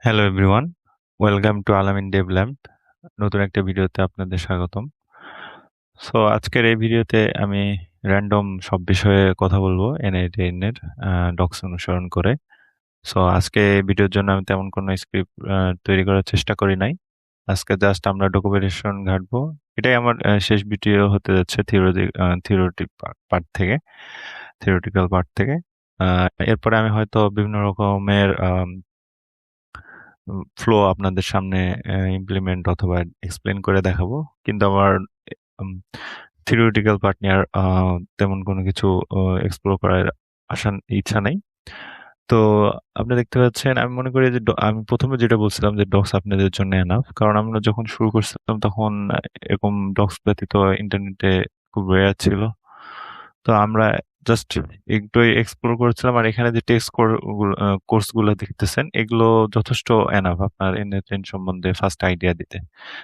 Hello everyone, welcome to আলামিন Dave lamp. নতুন একটা ভিডিওতে আপনাদের স্বাগতম। সো আজকের এই ভিডিওতে আমি র্যান্ডম সব বিষয়ে কথা বলবো N8N এর ডক্স অনুসরণ করে। সো আজকে এই ভিডিওর জন্য আমি তেমন কোনো স্ক্রিপ্ট তৈরি করার চেষ্টা করি নাই। আজকে জাস্ট আমরা ডকুমেন্টেশন ঘাটবো। এটাই আমার শেষ ভিডিও হতে যাচ্ছে থিওরিটিক্যাল পার্ট থেকে। এরপরে আমি হয়তো বিভিন্ন রকমের ফ্লো আপনাদের সামনে ইমপ্লিমেন্ট অথবা এক্সপ্লেন করে দেখাবো। কিন্তু আমার থিওরিটিক্যাল পার্ট নিয়ে আর তেমন কোনো কিছু এক্সপ্লোর করার ইচ্ছা নাই। তো আপনি দেখতে পাচ্ছেন, আমি মনে করি যে আমি প্রথমে যেটা বলছিলাম যে ডক্স আপনাদের জন্য এনাফ, কারণ আমরা যখন শুরু করছিলাম তখন এরকম ডক্স ব্যতীত ইন্টারনেটে খুব রেয়ার ছিল। তো আমরা জাস্ট একটু এক্সপ্লোর করেছিলাম, আর এখানে যে টেক্সট কোর্সগুলো দেখতেছেন এগুলো যথেষ্ট এনাফ আপনার এনএফএন সম্বন্ধে ফার্স্ট আইডিয়া দিতে।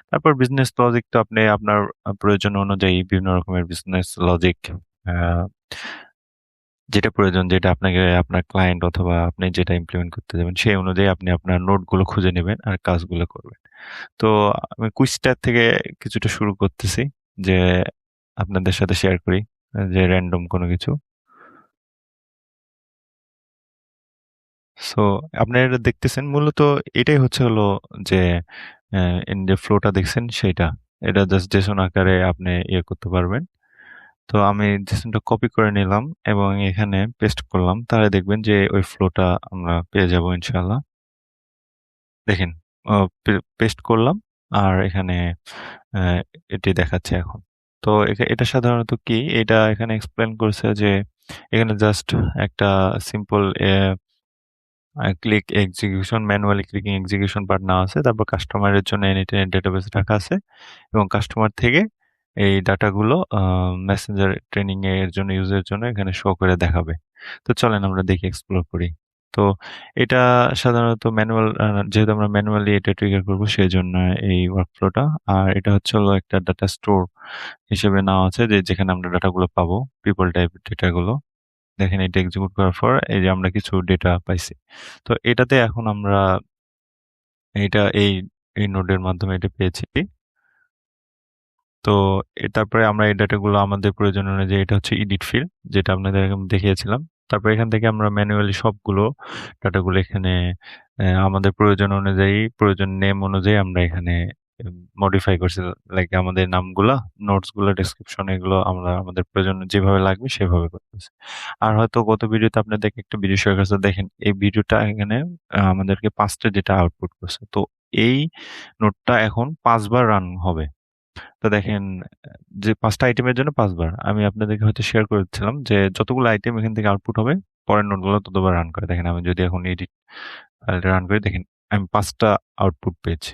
তারপর বিজনেস লজিক তো আপনি আপনার প্রয়োজন অনুযায়ী বিভিন্ন রকমের বিজনেস লজিক, যেটা প্রয়োজন, যেটা আপনাকে আপনার ক্লায়েন্ট অথবা আপনি যেটা ইমপ্লিমেন্ট করতে যাবেন সেই অনুযায়ী আপনি আপনার নোটগুলো খুঁজে নেবেন আর কাজগুলো করবেন। তো আমি কুইজটা থেকে কিছুটা শুরু করতেছি, যে আপনাদের সাথে শেয়ার করি যে র্যান্ডম কোনো কিছু। সো আপনারা দেখতেছেন মূলত এটাই হলো যে যে ফ্লোটা দেখছেন সেইটা, এটা জাস্ট জেসন আকারে আপনি ইয়ে করতে পারবেন। তো আমি জেসনটা কপি করে নিলাম এবং এখানে পেস্ট করলাম, তাহলে দেখবেন যে ওই ফ্লোটা আমরা পেয়ে যাব ইনশাল্লাহ। দেখেন, পেস্ট করলাম আর এখানে এটি দেখাচ্ছে এখন। তো এটা সাধারণত কি, এটা এখানে এক্সপ্লেন করছে যে এখানে জাস্ট একটা simple click execution, manually clicking execution part না আছে, তারপর কাস্টমারের জন্য এনএটের ডেটাবেস রাখা আছে এবং কাস্টমার থেকে এই ডাটাগুলো মেসেঞ্জার ট্রেনিং এর জন্য ইউজের জন্য এখানে শো করে দেখাবে। তো চলেন আমরা দেখি, এক্সপ্লোর করি। তো এটা সাধারণত ম্যানুয়াল, যেহেতু আমরা ম্যানুয়ালি এটা ট্রিগার করবো সেই জন্য এই ওয়ার্কফ্লোটা। আর এটা হলো একটা ডাটা স্টোর হিসেবে নেওয়া আছে, যে যেখানে আমরা ডাটাগুলো পাবো, পিপল টাইপ ডেটাগুলো। দেখেন এটা এক্সিকিউট করার পর এই যে আমরা কিছু ডেটা পাইছি। তো এটাতে এখন আমরা এটা এই নোডের মাধ্যমে এটা পেয়েছি। তো তারপরে আমরা এই ডাটাগুলো আমাদের প্রয়োজন অনুযায়ী, এটা হচ্ছে এডিট ফিল্ড যেটা আপনাদের দেখিয়েছিলাম। তারপর এখান থেকে আমরা ম্যানুয়ালি সবগুলো ডাটাগুলো এখানে আমাদের প্রয়োজন অনুযায়ী, প্রয়োজন নেম অনুযায়ী আমরা এখানে মডিফাই করছি। লাইক আমাদের নামগুলা, নোটস গুলো, ডেসক্রিপশন, এগুলো আমরা আমাদের প্রয়োজন যেভাবে লাগবে সেভাবে করতেছি। আর হয়তো গত ভিডিওতে আপনাদেরকে একটা ভিডিও শেয়ার করছে, দেখেন এই ভিডিওটা এখানে আমাদেরকে 5টা যেটা আউটপুট করছে। তো এই নোটটা এখন 5বার রান হবে। তো দেখেন, যে 5টা আইটেমের জন্য 5বার, আমি আপনাদেরকে হয়তো শেয়ার করেছিলাম যে যতগুলো আইটেম এখান থেকে আউটপুট হবে পরের নোটগুলো ততবার রান করে। দেখেন আমি যদি এখন এডিট ফাইলটা রান করি, দেখেন আমি 5টা আউটপুট পেয়েছি।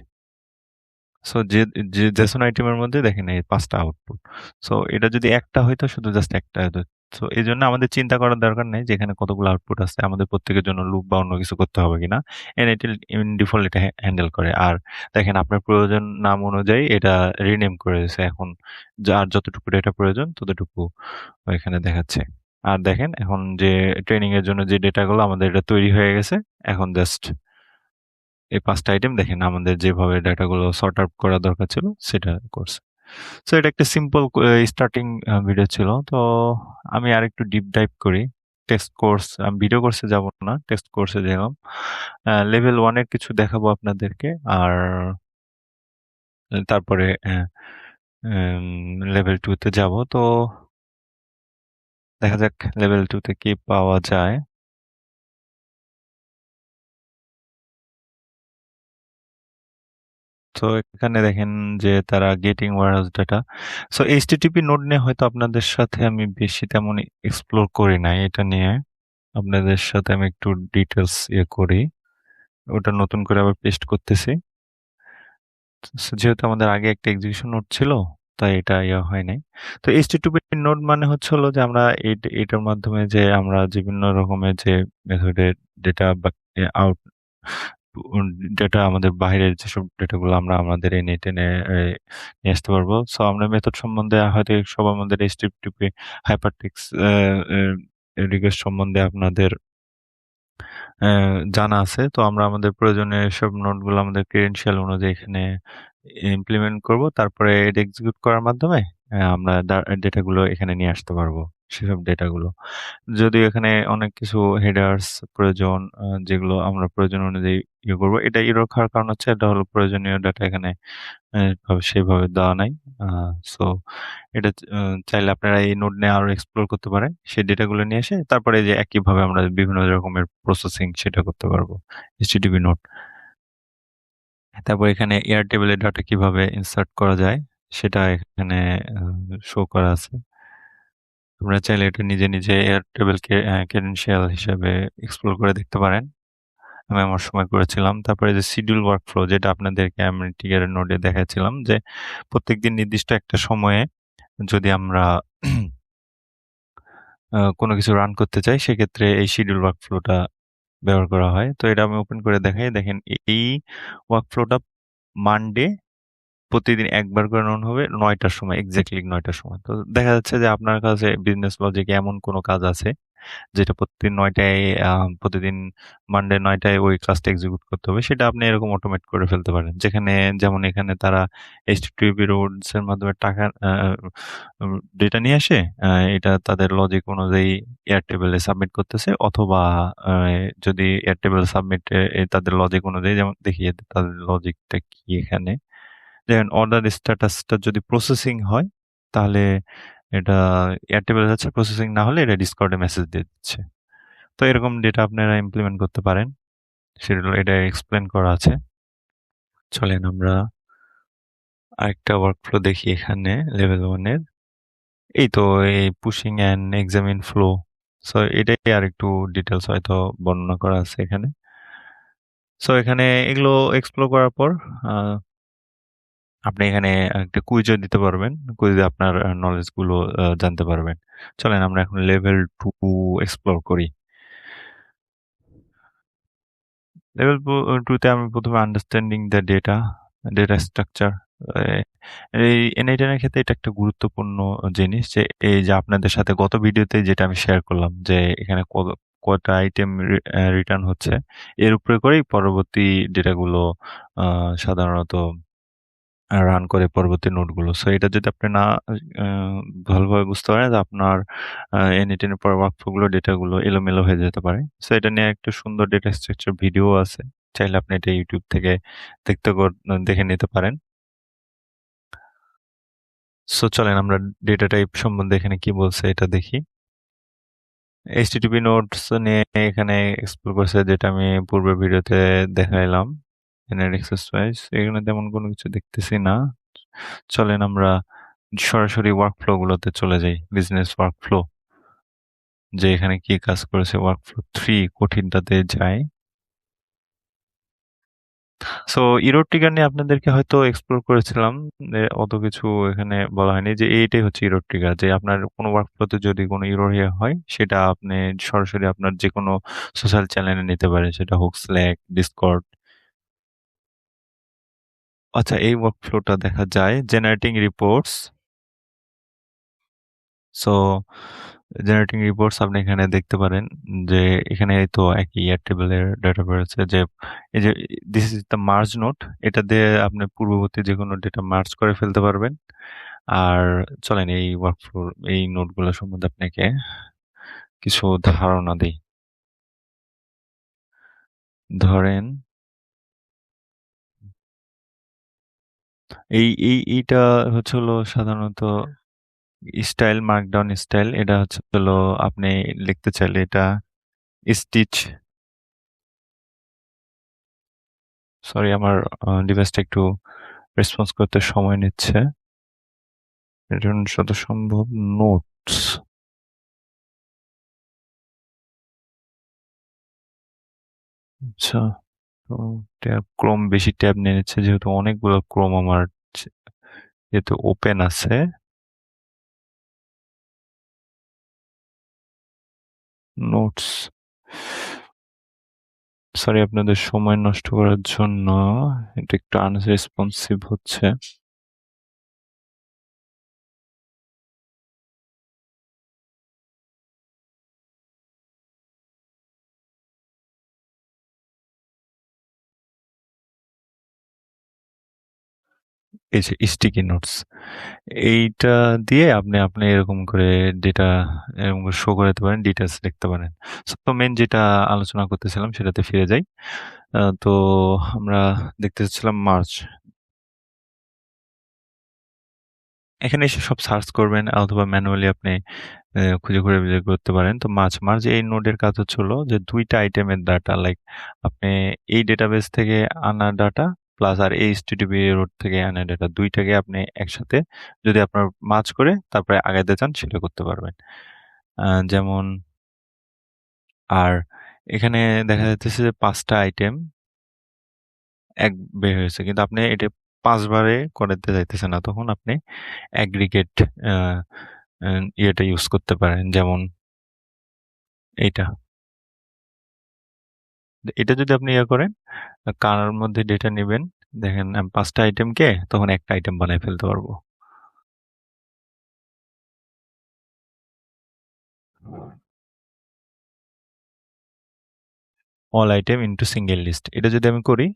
সো যে যে জেসন আইটেমের মধ্যে দেখেন এই 5টা আউটপুট। সো এটা যদি একটা হইতো, শুধু জাস্ট একটা হতো। সো এই জন্য আমাদের চিন্তা করার দরকার নেই যে এখানে কতগুলো আউটপুট আছে, আমাদের প্রত্যেকের জন্য লুপ বা অন্য কিছু করতে হবে কিনা। এনএটিএল ইন ডিফল্ট এটা হ্যান্ডেল করে। আর দেখেন আপনার প্রয়োজন নাম অনুযায়ী এটা রিনেম করে দিয়েছে। এখন যার যতটুকু ডেটা প্রয়োজন ততটুকু এখানে দেখাচ্ছে। আর দেখেন এখন যে ট্রেনিং এর জন্য যে ডেটাগুলো আমাদের এটা তৈরি হয়ে গেছে, এখন জাস্ট এই 5টা আইটেম দেখেন আমাদের যেভাবে ডাটাগুলো সর্ট আউট করা দরকার ছিল সেটা করছে। সো এটা একটা সিম্পল স্টার্টিং ভিডিও ছিল। তো আমি আরেকটু ডিপ ডাইভ করি। টেক্সট কোর্স, আমি ভিডিও কোর্সে যাব না, টেক্সট কোর্সে গেলাম। লেভেল 1 এর কিছু দেখাবো আপনাদেরকে, আর তারপরে লেভেল 2 তে যাব। তো দেখা যাক লেভেল 2 তে কি পাওয়া যায়। তো এখানে দেখেন যে তারা getting warehouse data. So HTTP node নিয়ে হয়তো আপনাদের সাথে আমি বেশি তেমন এক্সপ্লোর করি নাই। এটা নিয়ে আপনাদের সাথে আমি একটু ডিটেলস ইয়ে করি, ওটা নতুন করে আবার পেস্ট করতেছি। যেহেতু আমাদের আগে একটা এক্সিকিউশন নোড ছিল, তাই এটা ইয়ে হয় নাই। তো এইচটিটিপি নোড মানে হলো যে আমরা এটার মাধ্যমে যে আমরা বিভিন্ন রকমের যে মেথডের ডেটা বা আউট ডেটা, আমাদের বাইরের যেসব ডেটাগুলো আমরা আমাদের এই নেটে নিয়ে আসতে পারবো। সো আমরা মেথড সম্বন্ধে হয়তো সব আমাদের এইচটিটিপি হাইপারটেক্সট রিকোয়েস্ট সম্বন্ধে আপনাদের জানা আছে। তো আমরা আমাদের প্রয়োজনীয় এসব নোটগুলো আমাদের ক্রেডেনশিয়াল অনুযায়ী এখানে ইমপ্লিমেন্ট করব। তারপরে এটা এক্সিকিউট করার মাধ্যমে আমরা ডেটাগুলো এখানে নিয়ে আসতে পারবো। সেসব ডেটাগুলো। যদিও এখানে অনেক কিছু হেডার্স প্রয়োজন, যেগুলো আমরা প্রয়োজন অনুযায়ী ইয়ে করব। এটা এরর খাওয়ার কারণ হচ্ছে এটা হলো প্রয়োজনীয় ডাটা এখানে সেভাবে দেওয়া নাই। সো এটা চাইলে আপনারা এই নোড নিয়ে আরো এক্সপ্লোর করতে পারেন। সেই ডেটাগুলো নিয়ে এসে তারপরে যে একইভাবে আমরা বিভিন্ন রকমের প্রসেসিং সেটা করতে পারবো। HTTP node. তারপর এখানে এয়ারটেবলের ডাটা কিভাবে ইনসার্ট করা যায় সেটা এখানে শো করা আছে। আপনারা চাইলে এটা নিজে নিজে এয়ারটেবলকে ক্রেডেনশিয়াল হিসেবে এক্সপ্লোর করে দেখতে পারেন। আমি আমার সময় করেছিলাম। তারপরে যে শিডিউল ওয়ার্কফ্লো যেটা আপনাদেরকে আমি টিগারের নোডে দেখাচ্ছিলাম যে প্রত্যেকদিন নির্দিষ্ট একটা সময়ে যদি আমরা কোনো কিছু রান করতে চাই সেক্ষেত্রে এই শিডিউল ওয়ার্কফ্লোটা ব্যবহার করা হয়। তো এটা আমি ওপেন করে দেখাই। দেখেন এই ওয়ার্কফ্লোটা মানডে প্রতিদিন একবার করে রান হবে ৯টার সময়, এক্স্যাক্টলি ৯টার সময়। তো দেখা যাচ্ছে যে আপনার কাছে বিজনেস লজিকে এমন কোনো কাজ আছে যেটা প্রতিদিন ৯টায় প্রতিদিন মানডে ৯টায় ওই কাজটা এক্সিকিউট করতে হবে। সেটা আপনি এরকম অটোমেট করে ফেলতে পারেন। যেখানে যেমন এখানে তারা HTTP রুলস এর মাধ্যমে টাকা ডেটা নিয়ে আসে। এটা তাদের লজিক অনুযায়ী এয়ারটেবলে সাবমিট করতেছে অথবা আ যদি এয়ারটেবল সাবমিট তাদের লজিক অনুযায়ী যেমন দেখি তাদের লজিকটা কি এখানে। দেখেন অর্ডার স্ট্যাটাসটা যদি প্রসেসিং হয় তাহলে এটা এয়ারটেবল হচ্ছে, প্রসেসিং না হলে এটা ডিসকর্ডে মেসেজ দিয়ে দিচ্ছে। তো এরকম ডেটা আপনারা ইমপ্লিমেন্ট করতে পারেন। সেগুলো এটা এক্সপ্লেন করা আছে। চলেন আমরা আরেকটা ওয়ার্কফ্লো দেখি এখানে লেভেল 1 এর। এই তো এই pushing and examine flow. So এটাই আরেকটু ডিটেলস হয়তো বর্ণনা করা আছে এখানে। সো এখানে এগুলো এক্সপ্লোর করার পর আহ, আপনি এখানে একটা কুইজও দিতে পারবেন। কুইজে আপনার নলেজ গুলো জানতে পারবেন। চলেন আমরা এখন লেভেল 2 এক্সপ্লোর করি। লেভেল 2 তে আমি প্রথমে আন্ডারস্ট্যান্ডিং দ্য ডেটা স্ট্রাকচার। এই এনএইটিএন এর ক্ষেত্রে এটা একটা গুরুত্বপূর্ণ জিনিস যে এই যে আপনাদের সাথে গত ভিডিওতে যেটা আমি শেয়ার করলাম যে এখানে কয়টা আইটেম রিটার্ন হচ্ছে, এর উপরে করেই পরবর্তী ডেটাগুলো সাধারণত রান করে পরবর্তী নোটগুলো। সো এটা যদি আপনি না ভালোভাবে বুঝতে পারেন যে আপনার এনএইটিএন এর পর ওয়ার্কফ্লো গুলো ডেটাগুলো এলোমেলো হয়ে যেতে পারে। সো এটা নিয়ে একটা সুন্দর ডেটা স্ট্রাকচার ভিডিও আছে। চাইলে আপনি এটা ইউটিউব থেকে দেখে নিতে পারেন। সো চলেন আমরা ডেটা টাইপ সম্বন্ধে এখানে কি বলছে এটা দেখি। HTTP নোডস নিয়ে এখানে এক্সপ্লোর করছে যেটা আমি পূর্বের ভিডিওতে দেখাইলাম। এক্সারসাইজ এখানে তেমন কোনো কিছু দেখতেছি না। চলেন আমরা সরাসরি ওয়ার্কফ্লো গুলোতে চলে যাই। বিজনেস ওয়ার্কফ্লো যে এখানে কি কাজ করেছে, ওয়ার্কফ্লো 3 কঠিনটাতে যাই। সো ইরোড ট্রিগার নিয়ে আপনাদেরকে হয়তো এক্সপ্লোর করেছিলাম। অত কিছু এখানে বলা হয়নি যে এইটাই হচ্ছে ইরোড ট্রিগার, যে আপনার কোনো ওয়ার্কফ্লোতে যদি কোনো ইরর হয় সেটা আপনি সরাসরি আপনার যে কোনো সোশ্যাল চ্যানেলে নিতে পারেন, সেটা হোক স্ল্যাক, ডিসকর্ড। আচ্ছা, এই ওয়ার্কফ্লোটা দেখা যায় generating reports. So generating reports আপনি এখানে দেখতে পারেন যে এখানে তো একই এয়ারটেবলের ডাটা বেরোচ্ছে যে এই যে this is the merge note. এটা দিয়ে আপনি পূর্ববর্তী যে কোনো ডেটা মার্জ করে ফেলতে পারবেন। আর চলেন এই ওয়ার্কফ্লো এই নোটগুলো সম্বন্ধে আপনাকে কিছু ধারণা দিই। ধরেন এইটা হচ্ছে হলো সাধারণত স্টাইল, মার্কডাউন স্টাইল। এটা হচ্ছে হলো আপনি লিখতে চাইলে এটা স্টিচ। সরি, আমার ডিভাইসটা একটু রেসপন্স করতে সময় নিচ্ছে। এর জন্য যত সম্ভব নোটস। আচ্ছা, তো ট্যাব ক্রোম বেশি ট্যাব নিয়ে নিচ্ছে যেহেতু অনেকগুলো ক্রোম আমার যেহেতু ওপেন আছে। নোটস, সরি আপনাদের সময় নষ্ট করার জন্য এটা একটু আনরেসপন্সিভ হচ্ছে। এই যে স্টিকি নোটস, এইটা দিয়ে আপনি এরকম করে ডেটা এরকম করে শো করাতে পারেন, ডিটেলস লিখতে পারেন। তো মেন যেটা আলোচনা করতেছিলাম সেটাতে ফিরে যাই। তো আমরা দেখতে চাচ্ছিলাম মার্চ। এখানে এসে সব সার্চ করবেন অথবা ম্যানুয়ালি আপনি খুঁজে খুঁজে বের করতে পারেন। তো মার্জ এই নোডের কাজ হচ্ছে হলো যে ২ টা আইটেমের ডাটা, লাইক আপনি এই ডেটাবেস থেকে আনা ডাটা প্লাস আর HTTP রুট থেকে আনা ডাটা ২ টাকে আপনি একসাথে যদি আপনার মার্জ করে তারপরে আগাইতে চান সেটা করতে পারবেন। যেমন আর এখানে দেখা যাইতেছে যে ৫ টা আইটেম বের হয়েছে। কিন্তু আপনি এটা ৫ বারে করাইতে চাইতেছেন না। তখন আপনি অ্যাগ্রিগেট আ আ ইয়েটা ইউজ করতে পারেন। যেমন এইটা। এটা যদি আপনি ইয়ে করেন, কার মধ্যে ডেটা নিবেন, দেখেন আমি ৫ টা আইটেমকে তখন একটা আইটেম বানায় ফেলতে পারবো। All item into single list. এটা যদি আমি করি,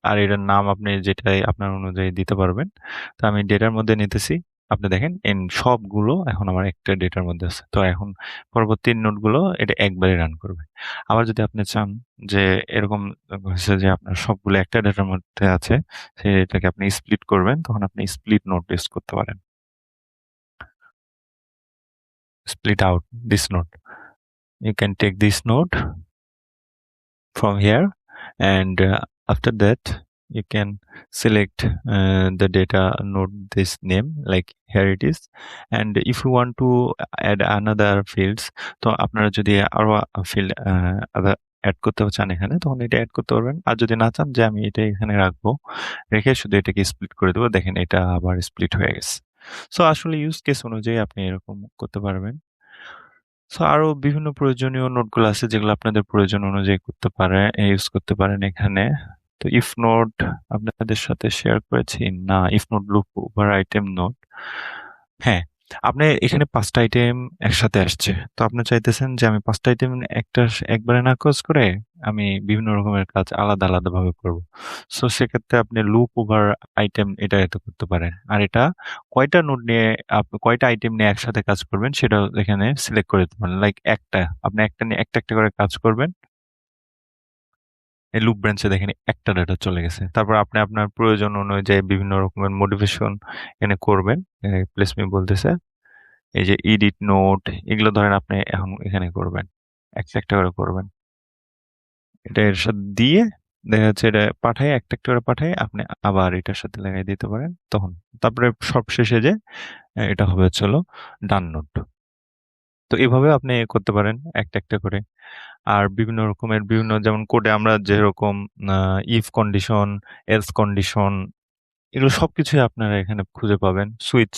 আর এটার নাম আপনি যেটাই আপনার অনুযায়ী দিতে পারবেন। তো আমি ডেটার মধ্যে নিতেছি। আপনি দেখেন সবগুলো এখন আমার একটা ডেটার মধ্যে আছে। তো এখন পরবর্তী নোটগুলো এটা একবারে রান করবে। আবার যদি আপনি চান যে এরকম হয়েছে যে আপনার সবগুলো একটা ডেটার মধ্যে আছে, সেটাকে আপনি স্প্লিট করবেন, তখন আপনি স্প্লিট নোট ইউজ করতে পারেন। Split out this node. You can take this node from here, and after that you can select the data node this name, like here it is. And if you want to add another fields, তো আপনারা যদি আরো field add করতে চান এখানে, তখন এটা add করতে পারবেন। আর যদি না চান যে আমি এটা এখানে রাখবো, রেখে শুধু এটাকে স্প্লিট করে দেবো, দেখেন এটা আবার স্প্লিট হয়ে গেছে। সো আসলে ইউজ কেস অনুযায়ী আপনি এরকম করতে পারবেন। সো আরো বিভিন্ন প্রয়োজনীয় নোটগুলো আছে যেগুলো আপনাদের প্রয়োজন অনুযায়ী করতে পারে ইউজ করতে পারেন এখানে। তো ইফ নোট আপনাদের সাথে শেয়ার করেছি না, if note loop over item note. হ্যাঁ, আপনি এখানে ৫ টা আইটেম একসাথে আসছে। তো আপনি চাইতেছেন যে আমি ৫ টা আইটেম একবারে না কাজ করে আমি বিভিন্ন রকমের কাজ আলাদা, আলাদা ভাবে করব। সো সেক্ষেত্রে আপনি লুপ ওভার আইটেম এটা করতে পারেন। আর এটা কয়টা নোড নিয়ে কয়টা আইটেম নিয়ে একসাথে কাজ করবেন সেটাও এখানে সিলেক্ট করে দিতে পারেন। লাইক আপনি একটা নিয়ে একটা করে কাজ করবেন। এই লুপ ব্রাঞ্চে দেখেন একটা ডাটা চলে গেছে। তারপর আপনি আপনার প্রয়োজন অনুযায়ী বিভিন্ন রকমের মডিফিকেশন এখানে করবেন। প্লেস মি বলতেছে। এই যে এডিট নোট, এগুলো ধরেন আপনি এখন এখানে করবেন। একটা করে করবেন। এটা এর সাথে দিয়ে দেখা যাচ্ছে এটা পাঠায় একটা করে পাঠায় আপনি আবার এটার সাথে লাগাই দিতে পারেন তখন। তারপরে সবশেষে যে এটা হবে হচ্ছে হলো ডান নোট। তো এভাবে আপনি করতে পারেন একটা করে। আর বিভিন্ন রকমের যেমন কোডে আমরা যেরকম ইফ কন্ডিশন, এলস কন্ডিশন, এগুলো সবকিছুই আপনারা এখানে খুঁজে পাবেন। সুইচ,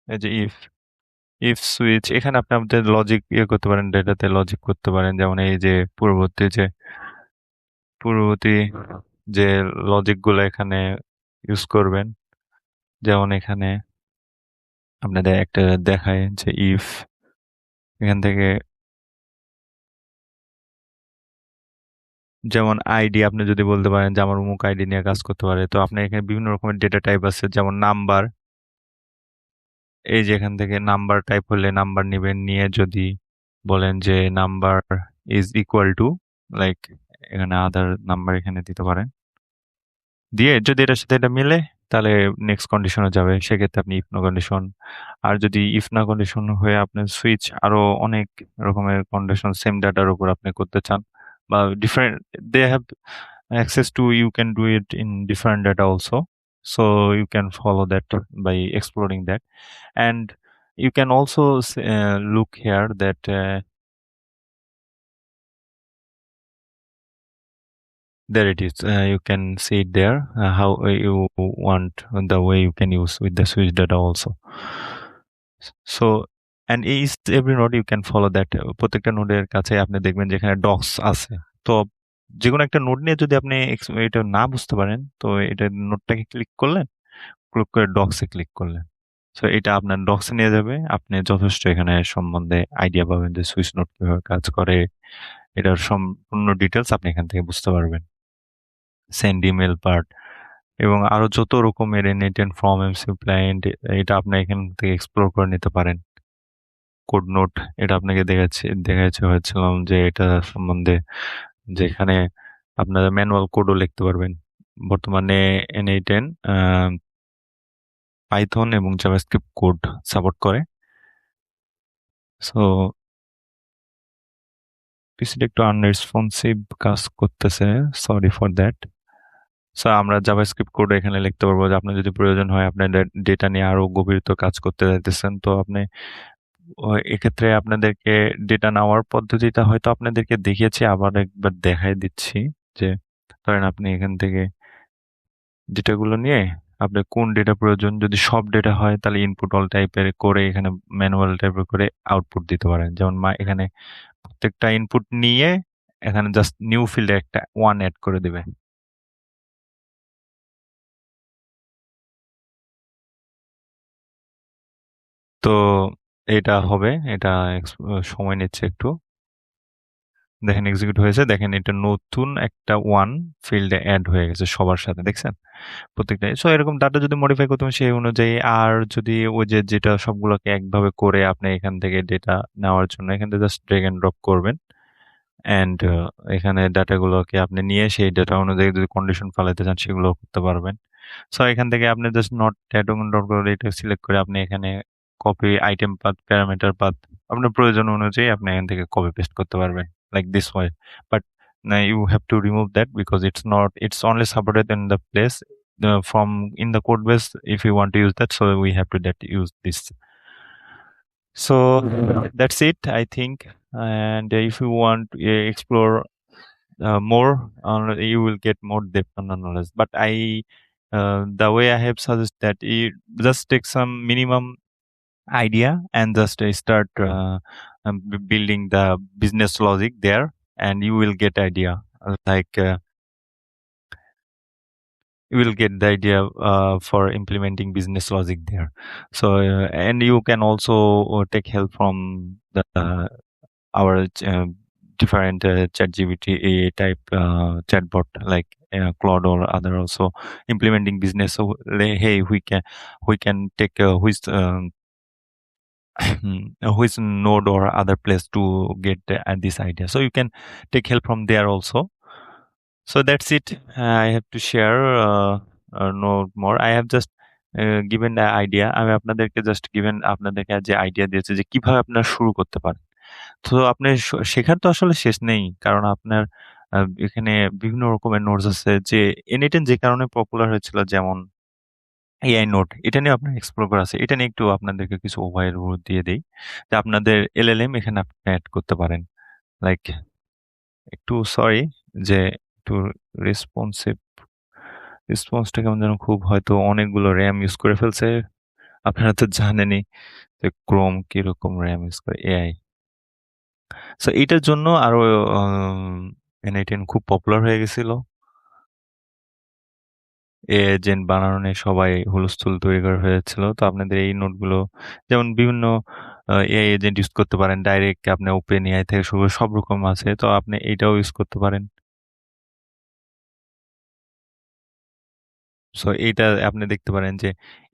এই যে ইফ সুইচ, এখানে আপনি আপনাদের লজিক করতে পারেন, ডেটাতে লজিক করতে পারেন। যেমন এই যে পূর্ববর্তী যে লজিক গুলো এখানে ইউজ করবেন। যেমন এখানে আপনাদের একটা দেখায় যে ইফ, এখান থেকে যেমন আইডি আপনি যদি বলতে পারেন যে আমার অমুক আইডি নিয়ে কাজ করতে পারে, তো আপনার এখানে বিভিন্ন রকমের ডেটা টাইপ আছে। যেমন নাম্বার, এই যে এখান থেকে নাম্বার টাইপ হলে নাম্বার নিবেন, নিয়ে যদি বলেন যে number is equal to, like এখানে আদার নাম্বার এখানে দিতে পারেন, দিয়ে যদি এটার সাথে এটা মিলে তাহলে নেক্সট কন্ডিশনে যাবে, সেক্ষেত্রে আপনি ইফ নো কন্ডিশন। আর যদি ইফ না কন্ডিশন হয়ে আপনার সুইচ আরো অনেক রকমের কন্ডিশন সেম ডাটার উপর আপনি করতে চান, বা different, they have access to, you can do it in different data also, so you can follow that by exploring that. And you can also look here that there it is. You can see it there, how you want, the way you can use with the switch data also. So and each every node you can follow that. প্রত্যেকটা নোডের কাছে আপনি দেখবেন যেখানে docs আছে। তো যেকোনো একটা নোড নিয়ে যদি আপনি এটা না বুঝতে পারেন, তো এটা নোডটাকে ক্লিক করলেন, ক্লিক করে ডক্সে ক্লিক করলেন। সো এটা আপনার ডক্সে নিয়ে যাবে। আপনি যথেষ্ট এখানে সম্বন্ধে আইডিয়া পাবেন যে সুইচ নোড কিভাবে কাজ করে। এটার সম্পূর্ণ ডিটেলস আপনি এখান থেকে বুঝতে পারবেন। সেন্ড ইমেল পার্ট এবং আরো যত রকমের এনএটেন ফর্ম এমসিকিউ ক্লায়েন্ট, এটা আপনি এখান থেকে এক্সপ্লোর করে নিতে পারেন। কোড নোট, এটা আপনাকে দেখাচ্ছি হয়েছিলাম যে এটা সম্বন্ধে, যেখানে আপনারা ম্যানুয়াল কোডও লিখতে পারবেন। বর্তমানে N8N পাইথন এবং জাভাস্ক্রিপ্ট কোড সাপোর্ট করে। সো পিসিটা একটু আনরেসপন্সিভ কাজ করতেছে, সরি ফর দ্যাট। সো আমরা জাভাস্ক্রিপ্ট কোড এখানে লিখতে পারবো, যে আপনার যদি প্রয়োজন হয়, আপনার ডেটা নিয়ে আরো গভীরতর কাজ করতে চাইতেছেন, তো আপনি এক্ষেত্রে আপনাদেরকে ডেটা নেওয়ার পদ্ধতিটা হয়তো আপনাদেরকে দেখিয়েছি, আবার একবার দেখাই দিচ্ছি। যে ধরেন আপনি এখান থেকে ডেটাগুলো নিয়ে আপনার কোন ডেটা প্রয়োজন, যদি সব ডেটা হয় তাহলে ইনপুট অল টাইপের করে এখানে ম্যানুয়াল টাইপের করে আউটপুট দিতে পারেন। যেমন এখানে প্রত্যেকটা ইনপুট নিয়ে এখানে জাস্ট নিউ ফিল্ডে একটা ওয়ান অ্যাড করে দেবে। তো এটা হবে, এটা সময় নিচ্ছে একটু। দেখেন এক্সিকিউট হয়েছে, দেখেন এটা নতুন একটা ওয়ান ফিল্ডে অ্যাড হয়ে গেছে সবার সাথে, দেখছেন প্রত্যেকটা। সো এরকম ডাটা যদি মডিফাই করতে হয় সেই অনুযায়ী, আর যদি ওই যে যেটা সবগুলোকে একভাবে করে আপনি এখান থেকে ডেটা নেওয়ার জন্য এখান থেকে জাস্ট ড্র্যাগ এন্ড ড্রপ করবেন, অ্যান্ড এখানে ডাটাগুলোকে আপনি নিয়ে সেই ডাটা অনুযায়ী যদি কন্ডিশন ফালাইতে চান সেগুলো করতে পারবেন। সো এখান থেকে আপনি জাস্ট নট ড্যাট ডট করে এটা সিলেক্ট করে আপনি এখানে copy item path, parameter path, আপনার প্রয়োজন অনুযায়ী আপনি এখান থেকে কপি পেস্ট করতে পারবেন, like this way. But you have to remove that because it's only supported in the place from in the code base if you want to use that, so we have to use this. So that's it, I think. And if you want to explore more, you will get more depth on the knowledge. But the way I have suggested that you just take some minimum idea and just start building the business logic there, and you will get idea. Like you will get the idea for implementing business logic there. So and you can also take help from the our different ChatGPT type chatbot like Claude or other also implementing business. So hey, we can take which node or other place to get this idea. So you can take help from there also. So that's it. I have to share no more. I have just given the idea. আমি আপনাদেরকে just given আপনাদেরকে যে idea দিয়েছে যে কিভাবে আপনারা শুরু করতে পারেন। তো আপনি শেখার তো আসলে শেষ নেই। কারণ আপনার এখানে বিভিন্ন রকমের নোটস আছে, যে N8N যে কারণে পপুলার হয়েছিল, যেমন এআই নোট, এটা নিয়ে আপনার এক্সপ্লোর করা আছে। এটা নিয়ে একটু আপনাদেরকে কিছু ওভারভিউ দিয়ে দেই। যে আপনাদের এলএলএম এখানে আপনি এড করতে পারেন। লাইক একটু সরি যে একটু রেসপন্সিভ রেসপন্সটা কেমন যেন খুব হয়তো অনেকগুলো র্যাম ইউজ করে ফেলছে। আপনারা তো জানেনই যে ক্রোম কিরকম র্যাম ইউজ করে এআই। সো এইটার জন্য আরো N8N খুব পপুলার হয়ে গেছিল। এজেন্ট বানানো নিয়ে সবাই হুলস্থুল তৈরি করে ফেলেছিল। তো আপনাদের এই নোটগুলো, যেমন বিভিন্ন এআই এজেন্ট ইউজ করতে পারেন ডাইরেক্ট, আপনি ওপেন এআই থেকে শুরু করে সব রকম আছে, তো আপনি এইটাও ইউজ করতে পারেন। সো এইটা আপনি দেখতে পারেন যে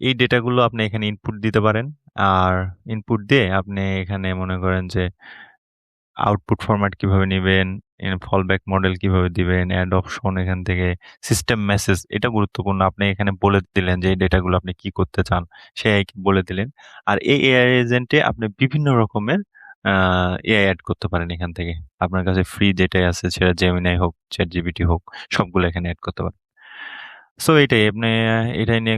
এই ডেটাগুলো আপনি এখানে ইনপুট দিতে পারেন, আর ইনপুট দিয়ে আপনি এখানে মনে করেন যে আউটপুট ফরম্যাট কিভাবে নিবেন, ফলব্যাক মডেল কিভাবে দিবেন, অ্যাড অপশন এখান থেকে, সিস্টেম মেসেজ, এটা গুরুত্বপূর্ণ। আপনি এখানে বলে দিলেন যে এই ডেটাগুলো আপনি কি করতে চান, সে এআই বলে দিলেন। আর এই এআই এজেন্টে আপনি বিভিন্ন রকমের এআই অ্যাড করতে পারেন এখান থেকে। আপনার কাছে ফ্রি যেটাই আছে, সেটা জেমিনাই হোক, চ্যাট জিপিটি হোক, সবগুলো এখানে অ্যাড করতে পারেন। সো এইটাই আপনি এটাই নিয়ে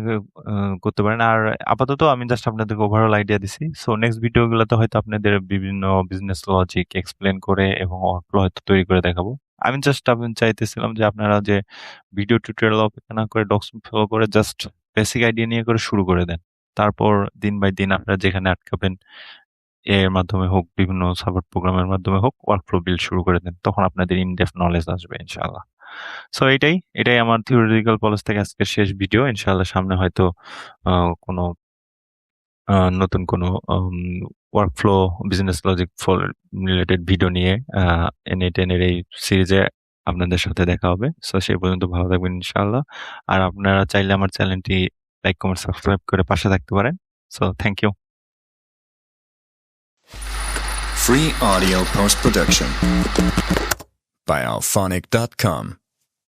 করতে পারেন। আর আপাতত আমি জাস্ট আপনাদেরকে ওভারঅল আইডিয়া দিছি। সো নেক্সট ভিডিওগুলোতে হয়তো আপনাদের বিভিন্ন বিজনেস লজিক এক্সপ্লেন করে এবং ওয়ার্কফ্লো হয়তো তৈরি করে দেখাবো। আমি জাস্ট চাইতেছিলাম যে আপনারা যে ভিডিও টিউটোরিয়াল অপেক্ষা না করে ডক্স ফলো করে জাস্ট বেসিক আইডিয়া নিয়ে করে শুরু করে দেন। তারপর দিন বাই দিন আপনারা যেখানে আটকাবেন, এর মাধ্যমে হোক, বিভিন্ন সাপোর্ট প্রোগ্রামের মাধ্যমে হোক, ওয়ার্কফ্লো বিল্ড শুরু করে দেন। তখন আপনাদের ইন ডেপথ নলেজ আসবে ইনশাআল্লাহ। সো এটাই আমার থিওরিটিক্যাল পলিস থেকে আজকের শেষ ভিডিও। ইনশাআল্লাহ সামনে হয়তো কোনো নতুন কোনো workflow business logic related video নিয়ে N8N এর এই সিরিজে আপনাদের সাথে দেখা হবে। সো সেই পর্যন্ত ভালো থাকবেন ইনশাআল্লাহ। আর আপনারা চাইলে আমার চ্যানেলটি লাইক, কমেন্ট, সাবস্ক্রাইব করে পাশে থাকতে পারেন। So thank you. Free audio post-production by alphonic.com.